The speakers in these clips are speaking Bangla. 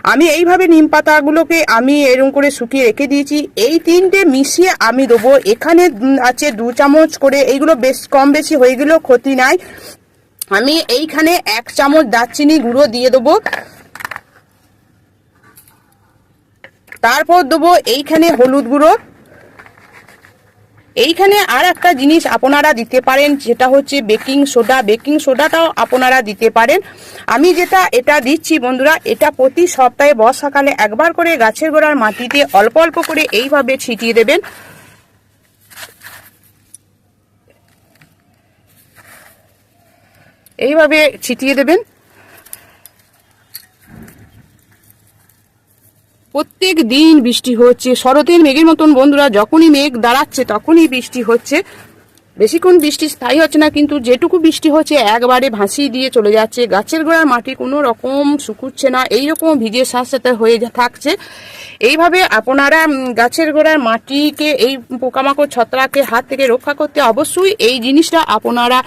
আমি এইভাবে নিম পাতাগুলোকে আমি এরকম করে শুকিয়ে রেখে দিয়েছি। এই তিনটে মিশিয়ে আমি দেবো। এখানে আছে 2 চামচ করে, এইগুলো বেশ কম বেশি হয়ে গেলেও ক্ষতি নাই। আমি এইখানে 1 চামচ দারচিনি গুঁড়ো দিয়ে দেবো। তারপর দেবো এইখানে হলুদ গুঁড়ো। এইখানে আর একটা জিনিস আপনারা দিতে পারেন, যেটা হচ্ছে বেকিং সোডা। বেকিং সোডাটাও আপনারা দিতে পারেন। আমি এটা দিচ্ছি বন্ধুরা, এটা প্রতি সপ্তাহে বর্ষাকালে একবার করে গাছের গোড়ার মাটিতে অল্প অল্প করে এইভাবে ছিটিয়ে দেবেন। এইভাবে ছিটিয়ে দেবেন। প্রত্যেক দিন বৃষ্টি হচ্ছে, শরতের মেঘের মতন বন্ধুরা। যখনই মেঘ দাঁড়াচ্ছে তখনই বৃষ্টি হচ্ছে। বেশিক্ষণ বৃষ্টি স্থায়ী হচ্ছে না, কিন্তু যেটুকু বৃষ্টি হচ্ছে একবারে ভাসিয়ে দিয়ে চলে যাচ্ছে। গাছের গোড়ার মাটি কোনো রকম শুকুচ্ছে না, এইরকম ভিজে সাথে হয়ে থাকছে। এইভাবে আপনারা গাছের গোড়ার মাটিকে, এই পোকামাকড় ছত্রাকের হাত থেকে রক্ষা করতে অবশ্যই এই জিনিসটা আপনারা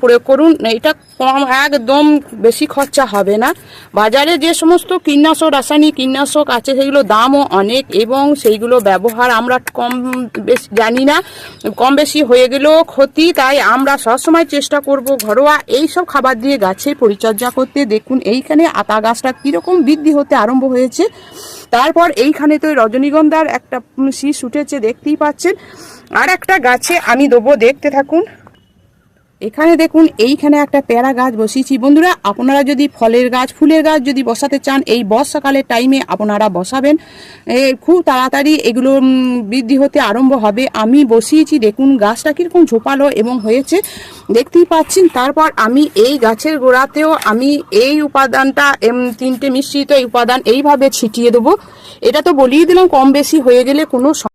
প্রয়োগ করুন। এটা কম, একদম বেশি খরচা হবে না। বাজারে যে সমস্ত কীটনাশক, রাসায়নিক কীটনাশক আছে সেগুলো দামও অনেক, এবং সেইগুলো ব্যবহার আমরা কম বেশি জানি না, কম বেশি হয়ে গেলেও ক্ষতি। তাই আমরা সবসময় চেষ্টা করব ঘরোয়া এইসব খাবার দিয়ে গাছের পরিচর্যা করতে। দেখুন এইখানে আতা গাছটা কীরকম বৃদ্ধি হতে আরম্ভ হয়েছে। তারপর এইখানে তো রজনীগন্ধার একটা শীষ উঠেছে, দেখতেই পাচ্ছেন। আর একটা গাছে আমি দেবো, দেখতে থাকুন। এখানে দেখুন এইখানে একটা পেয়ারা গাছ বসিয়েছি বন্ধুরা। আপনারা যদি ফলের গাছ, ফুলের গাছ যদি বসাতে চান, এই বর্ষাকালের টাইমে আপনারা বসাবেন। খুব তাড়াতাড়ি এগুলো বৃদ্ধি হতে আরম্ভ হবে। আমি বসিয়েছি, দেখুন গাছটা কীরকম ঝোপালো এবং হয়েছে, দেখতেই পাচ্ছেন। তারপর আমি এই গাছের গোড়াতেও আমি এই উপাদানটা, 3টে মিশ্রিত এই উপাদান এইভাবে ছিটিয়ে দেবো। এটা তো বলিয়ে দিলাম, কম বেশি হয়ে গেলে কোনো